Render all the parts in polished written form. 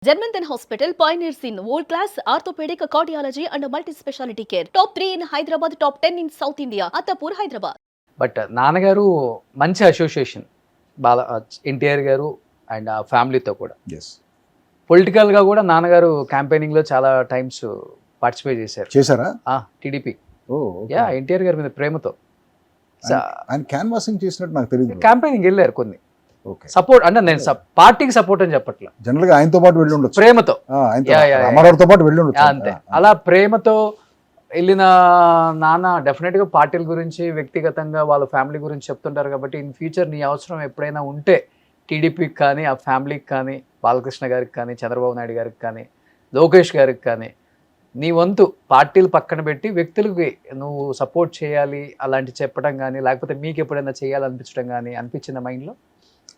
Germanton Hospital pioneers in world-class orthopedic cardiology and multi-specialty care. Top 3 in Hyderabad, top 10 in South India. Attapur, Hyderabad. But నాన్నగారు మంచి association NTR గారు and ఆ ఫ్యామిలీతో కూడా. Yes పొలిటికల్గా కూడా నాన్నగారు క్యాంపెయినింగ్లో చాలా టైమ్స్ పార్టిసిపేట్ చేశారా? టీడీపీ. ఓ యా, ఎన్టీఆర్ గారి మీద ప్రేమతో ఆయన క్యాన్వాసింగ్ చేసినట్టు నాకు తెలియదు. క్యాంపెయినింగ్ వెళ్ళారు కొన్ని. ఓకే, సపోర్ట్ అంటే నేను పార్టీకి సపోర్ట్ అని చెప్పట్లా, జనరల్ గా ఆయనతో పాటు వెళ్ళి ఉండొచ్చు, ప్రేమతో. రామారావుతో పాటు వెళ్ళి ఉండొచ్చు. అంతే, అలా ప్రేమతో వెళ్ళిన నాన్న డెఫినెట్గా పార్టీల గురించి వ్యక్తిగతంగా వాళ్ళ ఫ్యామిలీ గురించి చెప్తుంటారు. కాబట్టి ఇన్ ఫ్యూచర్ నీ అవసరం ఎప్పుడైనా ఉంటే టీడీపీకి కానీ ఆ ఫ్యామిలీకి కానీ బాలకృష్ణ గారికి కానీ చంద్రబాబు నాయుడు గారికి కానీ లోకేష్ గారికి కానీ నీ వంతు పార్టీలు పక్కన పెట్టి వ్యక్తులకి నువ్వు సపోర్ట్ చేయాలి అలాంటి చెప్పడం కానీ, లేకపోతే మీకు ఎప్పుడైనా చేయాలనిపించడం కానీ అనిపించిన మైండ్లో?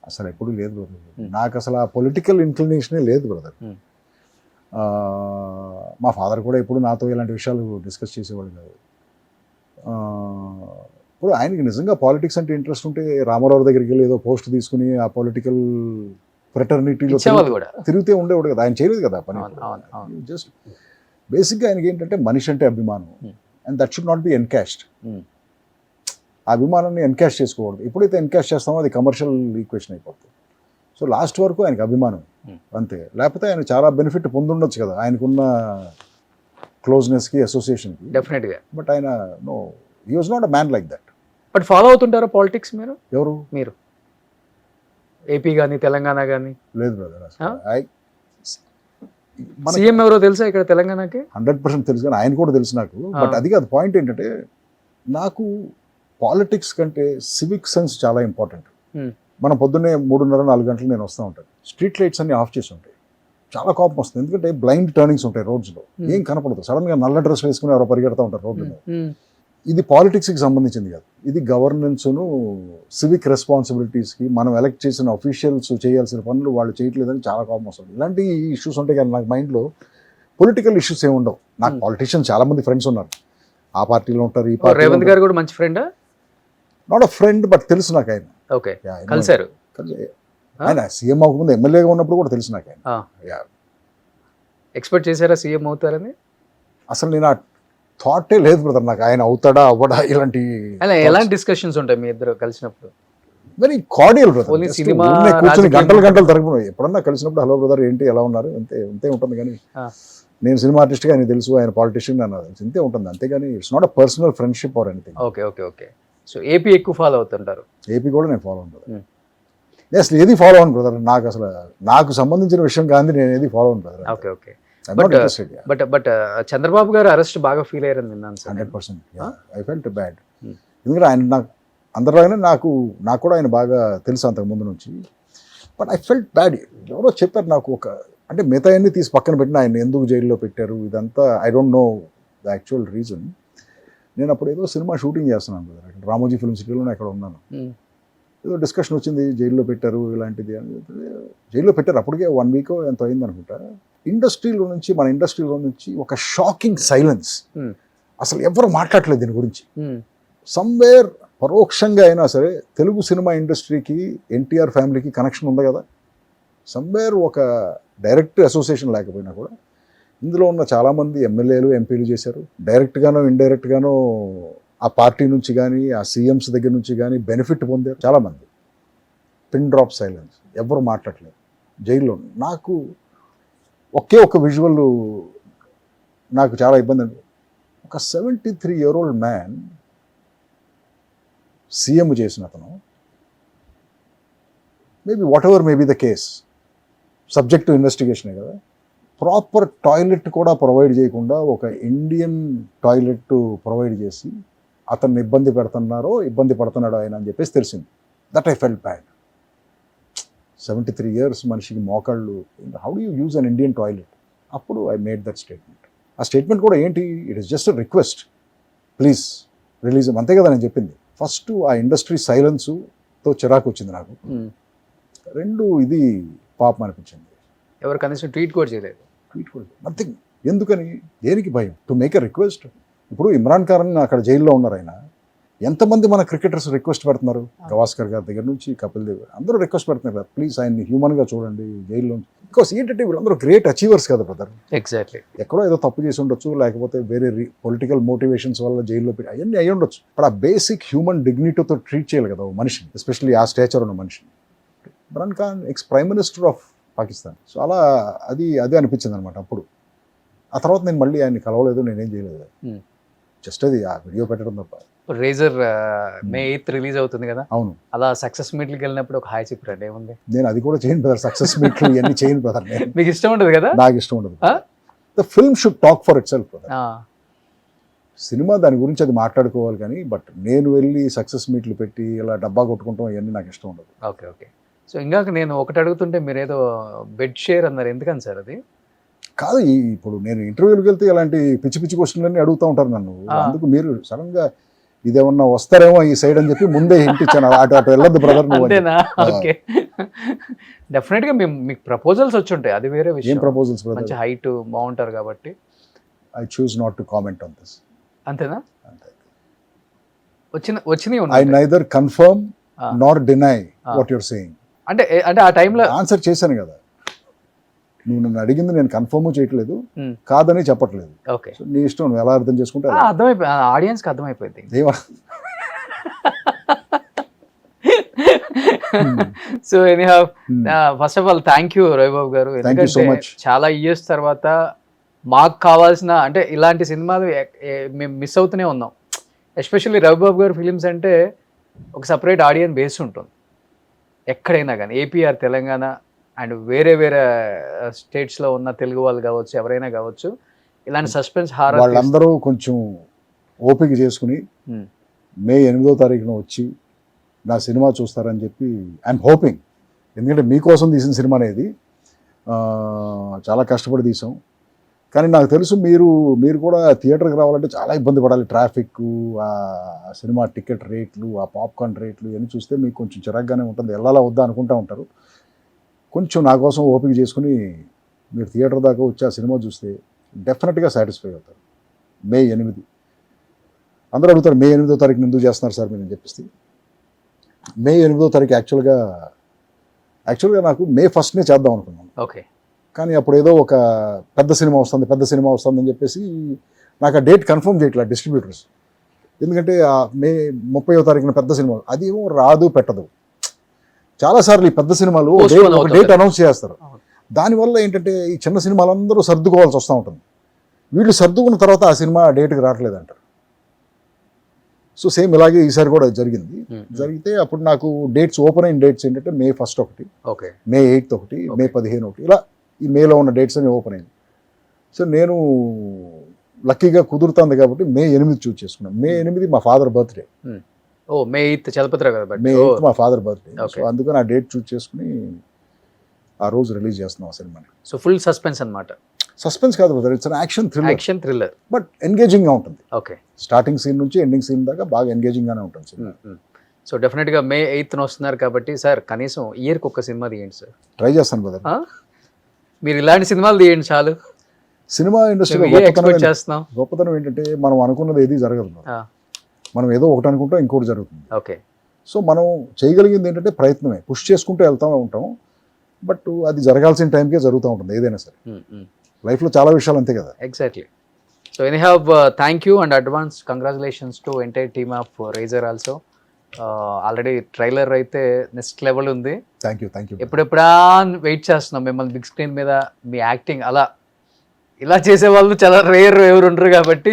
అసలు ఎప్పుడు లేదు బ్రదర్, నాకు అసలు ఆ పొలిటికల్ ఇంక్లినేషనే లేదు బ్రదర్. మా ఫాదర్ కూడా ఎప్పుడు నాతో ఇలాంటి విషయాలు డిస్కస్ చేసేవాడు కాదు. ఇప్పుడు ఆయనకి నిజంగా పాలిటిక్స్ అంటే ఇంట్రెస్ట్ ఉంటే రామారావు దగ్గరికి వెళ్ళి ఏదో పోస్ట్ తీసుకుని ఆ పొలిటికల్ ఫ్రెటర్నిటీలో తిరిగితే ఉండేవాడు కదా. ఆయన చేయలేదు కదా పని. జస్ట్ బేసిక్గా ఆయనకి ఏంటంటే మనిషి అంటే అభిమానం, and that should not be encashed. ఆ అభిమానాన్ని ఎన్కాష్ చేసుకోకూడదు. ఎప్పుడైతే ఎన్కాష్ చేస్తామో అది కమర్షియల్ ఈక్వేషన్ అయిపోతుంది. సో లాస్ట్ వరకు ఆయనకు అభిమానం అంతే, లేకపోతే ఆయన చాలా బెనిఫిట్ పొందుండొచ్చు కదా ఆయనకున్న క్లోజ్నెస్కి, అసోసియేషన్కి. డెఫినెట్గా. బట్ ఆయన no, he was not a man like that. But follow అవుతుంటారా పాలిటిక్స్ మీరు? ఎవరు? మీరు. ఏపీ కానీ తెలంగాణ కానీ? లేదు బ్రదర్, సీఎం ఎవరో తెలుసా ఇక్కడ తెలంగాణకి? 100% తెలుసు, కానీ ఆయన కూడా తెలుసు నాకు. బట్ అది కాదు పాయింట్. ఏంటంటే నాకు పాలిటిక్స్ కంటే సివిక్ సెన్స్ చాలా ఇంపార్టెంట్. మనం పొద్దున్నే 3:30-4 గంటలు నేను వస్తూ ఉంటాను, స్ట్రీట్ లైట్స్ అన్ని ఆఫ్ చేసి ఉంటాయి, చాలా కోపం వస్తుంది. ఎందుకంటే బ్లైండ్ టర్నింగ్స్ ఉంటాయి రోడ్స్లో, ఏం కనపడదు. సడన్గా నల్ల డ్రెస్ వేసుకుని ఎవరో పరిగెడతా ఉంటారు రోడ్డు మీద. ఇది పాలిటిక్స్కి సంబంధించింది కాదు, ఇది గవర్నెన్స్ను, సివిక్ రెస్పాన్సిబిలిటీస్కి మనం ఎలక్ట్ చేసిన అఫీషియల్స్ చేయాల్సిన పనులు వాళ్ళు చేయట్లేదని చాలా కోపం వస్తుంది. ఇలాంటి ఇష్యూస్ ఉంటాయి కానీ నాకు మైండ్లో పొలిటికల్ ఇష్యూస్ ఏమి ఉండవు. నాకు పాలిటిషియన్స్ చాలా మంది ఫ్రెండ్స్ ఉన్నారు, ఆ పార్టీలో ఉంటారు, ఈ పార్టీ. రేవంత్ గారు కూడా మంచి ఫ్రెండా? నాట్ అ ఫ్రెండ్, బట్ తెలుసు నాకు ఆయన. ఓకే, కలిసారు. ఆయన సీఎం అవ్వకముందు ఎమ్మెల్యేగా ఉన్నప్పుడు కూడా తెలుసు నాకు ఆయన. ఎక్స్పెక్ట్ చేశారా సీఎం అవుతారని? అసలు నేను ఆ థాటే లేదు బ్రదర్ నాకు, ఆయన అవుతాడా అవ్వడా ఇలాంటి. ఎలాంటి డిస్కషన్స్ ఉంటాయి మీ ఇద్దరు కలిసినప్పుడు? Very cordial brother. సినిమా కూర్చొని గంటలు తరగడం, ఎప్పుడన్నా కలిసినప్పుడు హలో బ్రదర్ ఏంటి ఎలా ఉన్నారు అంతే ఉంటుంది. కానీ నేను సినిమా ఆర్టిస్ట్గా ఆయన తెలుసు, ఆయన పాలిటిషియన్ అన్నది ఇంతే ఉంటుంది. అంతేగాని it's not a personal friendship or anything. Okay okay okay. So AP ఎక్కువ ఫాలో అవుతుంటారు? ఏపీ కూడా నేను ఫాలో అవును. అసలు ఏది ఫాలో అవును బ్రదర్, నాకు అసలు నాకు సంబంధించిన విషయం కానీ నేను ఏది ఫాలో అవును brother. Okay okay. But Chandrababu గారు అరెస్ట్ బాగా ఫీల్ అయ్యారని విన్నాను. 100%. I felt bad. ఎందుకంటే ఆయన నాకు అందరిలాగానే నాకు కూడా ఆయన బాగా తెలుసు అంతకు ముందు నుంచి. But I felt bad. ఎవరో చెప్పారు నాకు, ఒక అంటే మిగతా అన్ని తీసి పక్కన పెట్టిన ఆయన ఎందుకు జైల్లో పెట్టారు ఇదంతా I don't know the actual reason. నేను అప్పుడు ఏదో సినిమా షూటింగ్ చేస్తున్నాను బ్రదర్, అక్కడ రామోజీ ఫిల్మ్ సిటీలో అక్కడ ఉన్నాను. ఏదో డిస్కషన్ వచ్చింది, జైల్లో పెట్టారు ఇలాంటిది అని. జైల్లో పెట్టారు అప్పటికే 1 వీక్ ఎంత అయింది అనుకుంటా. మన ఇండస్ట్రీలో నుంచి ఒక షాకింగ్ సైలెన్స్. అసలు ఎవరు మాట్లాడలేదు దీని గురించి. సమ్వేర్ పరోక్షంగా అయినా సరే తెలుగు సినిమా ఇండస్ట్రీకి ఎన్టీఆర్ ఫ్యామిలీకి కనెక్షన్ ఉంది కదా. సమ్వేర్ ఒక డైరెక్ట్ అసోసియేషన్ లేకపోయినా కూడా ఇందులో ఉన్న చాలామంది ఎమ్మెల్యేలు, ఎంపీలు చేశారు. డైరెక్ట్గానో ఇండైరెక్ట్గానో ఆ పార్టీ నుంచి కానీ ఆ సీఎంస్ దగ్గర నుంచి కానీ బెనిఫిట్ పొందారు చాలామంది. పిన్ డ్రాప్ సైలెన్స్, ఎవరు మాట్లాడలేదు జైల్లో. నాకు ఒకే ఒక విజువల్ నాకు చాలా ఇబ్బంది అండి. ఒక 73-year-old మ్యాన్ సీఎం చేసిన అతను, maybe whatever may be the case, subject to ఇన్వెస్టిగేషనే కదా, ప్రాపర్ టాయిలెట్ కూడా ప్రొవైడ్ చేయకుండా ఒక ఇండియన్ టాయిలెట్ ప్రొవైడ్ చేసి అతన్ని ఇబ్బంది పడుతున్నాడో ఆయన అని చెప్పేసి తెలిసింది. That I felt bad. 73 years మనిషికి మోకాళ్ళు, how do you use an Indian toilet? అప్పుడు ఐ మేడ్ దట్ స్టేట్మెంట్. ఆ స్టేట్మెంట్ కూడా ఏంటి, it is just request, please release, అంతే కదా నేను చెప్పింది. ఫస్ట్ ఆ ఇండస్ట్రీ సైలెన్స్తో చిరాకు వచ్చింది నాకు. 2 ఇది పాపం అనిపించింది. ఎవరు కనీసం ట్వీట్ కూడా చేయలేదు. నథింగ్. ఎందుకని, దేనికి భయం? To make a request. ఇప్పుడు ఇమ్రాన్ ఖాన్ అక్కడ జైల్లో ఉన్నారు. ఆయన ఎంతమంది మన క్రికెటర్స్ రిక్వెస్ట్ పెడుతున్నారు, గవాస్కర్ గారి దగ్గర నుంచి కపిల్ దేవ్ అందరూ రిక్వెస్ట్ పెడుతున్నారు కదా, ప్లీజ్ ఆయన్ని హ్యూమన్గా చూడండి జైల్లో. బికాస్ ఏంటంటే వీళ్ళందరూ గ్రేట్ అచీవర్స్ కదా బ్రదర్. ఎగ్జాక్ట్లీ. ఎక్కడో ఏదో తప్పు చేసి ఉండొచ్చు, లేకపోతే వేరే పొలిటికల్ మోటివేషన్స్ వల్ల జైల్లో పెట్టి అవన్నీ అయ్యి ఉండొచ్చు. ఇప్పుడు ఆ బేసిక్ హ్యూమన్ డిగ్నిటీతో ట్రీట్ చేయాలి కదా ఓ మనిషిని, ఎస్పెషల్లీ ఆ స్టేచర్ ఉన్న మనిషిని. Imran Khan X prime minister of Pakistan. So అలా అదే అనిపించింది అనమాట అప్పుడు. ఆ తర్వాత నేను మళ్ళీ ఆయన్ని కలవలేదు, నేనేం చేయలేదు, జస్ట్ అది ఆ వీడియో పెట్టడం తప్ప. రేజర్ May 8th రిలీజ్ అవుతుంది కదా, అవును, అలా సక్సెస్ మీట్లకి వెళ్ళినప్పుడు ఒక హాయ్ చెప్పారండి, ఏముంది? నేను అది కూడా చేయను బ్రదర్, సక్సెస్ మీట్లు ఇవన్నీ చేయను బ్రదర్. మీకు ఇష్టం ఉండదు కదా? నాకు ఇష్టం ఉండదు. The film should talk for it self brother. Cinema దాని గురించి అది మాట్లాడుకోవాలి కానీ, బట్ నేను వెళ్ళి సక్సెస్ మీట్లు పెట్టి ఇలా డబ్బా కొట్టుకుంటాం ఇవన్నీ నాకు ఇష్టం ఉండదు. Okay okay. సో ఇందాక నేను ఒకటి అడుగుతుంటే మీరు ఏదో బెడ్ షేర్ అన్నారు, ఎందుకని సార్ అది? కాదు, ఇప్పుడు నేను ఇంటర్వ్యూలకు వెళ్తే ఇలాంటి పిచ్చి పిచ్చి క్వశ్చన్లన్నీ అడుగుతూ ఉంటారు నన్ను. అందుకు మీరు సడన్ గా ఇదేమన్నా వస్తారేమో ఈ సైడ్ అని చెప్పి ముందే హింట్ ఇచ్చాను, అటు వెళ్ళొద్దు బ్రదర్ నువ్వు. అంతేనా? ఓకే. డెఫినెట్ గా మీకు ప్రపోజల్స్ వచ్చి ఉంటాయి, అది వేరే ఏం విషయం. Proposals brother? మంచి హైట్ బాగుంటారు కాబట్టి. I choose not to comment on this. అంతేనా? అంతే. వచ్చినాయి ఐ ఉన్నాయి. Neither confirm Nar deny what you're saying. అంటే ఆ టైంలో ఆన్సర్ చేశాను కదా, నువ్వు నన్ను అడిగింది నేను కన్ఫర్మ్ చేయట్లేదు, కాదని చెప్పట్లేదు. ఓకే. సో నీ ఇష్టం, నువ్వు ఎలా అర్థం చేసుకుంటే అలా. అర్థమైపోయి ఆడియన్స్ కి అర్థమైపోయింది. ఏమా so anyhow first of all thank you Ravibabu గారు, Thank you so much. చాలా ఇయర్స్ తర్వాత మాకు కావాల్సిన అంటే ఇలాంటి సినిమాలు మేము మిస్ అవుతూనే ఉన్నాం. ఎస్పెషల్లీ రవిబాబు గారు ఫిలిమ్స్ అంటే ఒక సపరేట్ ఆడియన్స్ బేస్ ఉంటుంది ఎక్కడైనా కానీ, ఏపీఆర్ తెలంగాణ అండ్ వేరే స్టేట్స్లో ఉన్న తెలుగు వాళ్ళు కావచ్చు, ఎవరైనా కావచ్చు, ఇలాంటి సస్పెన్స్ హారర్ వాళ్ళందరూ కొంచెం ఓపిక చేసుకుని మే 8వ తారీఖున వచ్చి నా సినిమా చూస్తారని చెప్పి ఐఎమ్ హోపింగ్. ఎందుకంటే మీకోసం తీసిన సినిమా అనేది చాలా కష్టపడి తీసాం. కానీ నాకు తెలుసు మీరు కూడా థియేటర్కి రావాలంటే చాలా ఇబ్బంది పడాలి. ట్రాఫిక్, ఆ సినిమా టికెట్ రేట్లు, ఆ పాప్కార్న్ రేట్లు ఇవన్నీ చూస్తే మీకు కొంచెం చిరాగ్గానే ఉంటుంది, వెళ్ళాలా వద్దా అనుకుంటూ ఉంటారు. కొంచెం నా కోసం ఓపిక చేసుకుని మీరు థియేటర్ దాకా వచ్చి ఆ సినిమా చూస్తే డెఫినెట్గా సాటిస్ఫై అవుతారు. మే 8. అందరూ అడుగుతారు మే 8వ తారీఖున ఎందుకు చేస్తున్నారు సార్ మీరు అని చెప్పేసి. మే 8వ తారీఖు యాక్చువల్గా నాకు మే 1నే చేద్దాం అనుకున్నాను. ఓకే. కానీ అప్పుడు ఏదో ఒక పెద్ద సినిమా వస్తుందని చెప్పేసి నాకు ఆ డేట్ కన్ఫర్మ్ చేయట్లేదు డిస్ట్రిబ్యూటర్స్. ఎందుకంటే ఆ మే 30వ తారీఖున పెద్ద సినిమా అది ఏమో రాదు పెట్టదు. చాలాసార్లు ఈ పెద్ద సినిమాలు ఒక డేట్ అనౌన్స్ చేస్తారు. దానివల్ల ఏంటంటే ఈ చిన్న సినిమాలందరూ సర్దుకోవాల్సి వస్తూ ఉంటుంది. వీళ్ళు సర్దుకున్న తర్వాత ఆ సినిమా డేట్కి రావట్లేదు అంటారు. సో సేమ్ ఇలాగే ఈసారి కూడా జరిగింది. జరిగితే అప్పుడు నాకు డేట్స్ ఓపెన్ అయిన డేట్స్ ఏంటంటే మే 1 ఒకటి, మే 8 ఒకటి, మే 15 ఒకటి, ఇలా ఈ మేలో ఉన్న డేట్స్ అన్ని ఓపెన్ అయింది. సో నేను లక్కీగా కుదురుతుంది కాబట్టి మే 8 చూస్ చేసుకున్నాను. మే 8 మా ఫాదర్ బర్త్డే. మే 8 చలపతిరావు కదా, మే 8 మా ఫాదర్ బర్త్డే. సో అందుకని ఆ డేట్ చూస్ చేసుకుని ఆ రోజు రిలీజ్ చేస్తున్నాం ఆ సినిమాని. సో ఫుల్ సస్పెన్స్ అన్నమాట. సస్పెన్స్ కాదు brother, it's action thriller, but engaging గా ఉంటుంది. ఓకే. స్టార్టింగ్ సీన్ నుంచి ఎండింగ్ సీన్ దాకా బాగా ఎంగేజింగ్ గానే ఉంటుంది సినిమా. సో డెఫినెట్ గా మే 8న వస్తున్నారు కాబట్టి సార్ కనీసం ఇయర్కి ఒక సినిమా తీయండి సార్. ట్రై చేస్తాను బ్రదర్. మీరు ఇలాంటి సినిమాలు తీయండి చాలు. సినిమా ఇండస్ట్రీలో గొప్పతనం ఏంటంటే మనం అనుకున్నది ఏది జరగదు. మనం ఏదో ఒకటి అనుకుంటాం, ఇంకోటి జరుగుతుంది. ఓకే. సో మనం చేయగలిగింది ఏంటంటే ప్రయత్నమే, పుష్ చేసుకుంటూ వెళ్తూ ఉంటాం. బట్ అది జరగాల్సిన టైంకే జరుగుతూ ఉంటుంది ఏదైనా సరే. లైఫ్లో చాలా విషయాలు అంతే కదా. Exactly. So anyhow thank you and advance congratulations to entire team of Razor also. Already trailer అయితే నెక్స్ట్ లెవెల్ ఉంది. Thank you. ఎప్పుడెప్పుడా వెయిట్ చేస్తున్నాం మిమ్మల్ని బిగ్ స్క్రీన్ మీద మీ యాక్టింగ్ ఇలా చేసే వాళ్ళు చాలా రేర్ ఎవరు ఉండరు కాబట్టి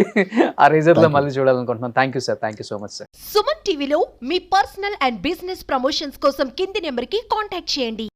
ఆ రేజర్లో మళ్ళీ చూడాలనుకుంటున్నాం. Thank you sir, thank you so much sir. Suman టీవీలో మీ పర్సనల్ అండ్ బిజినెస్ ప్రమోషన్స్ కోసం కింది నెంబర్కి కాంటాక్ట్ చేయండి.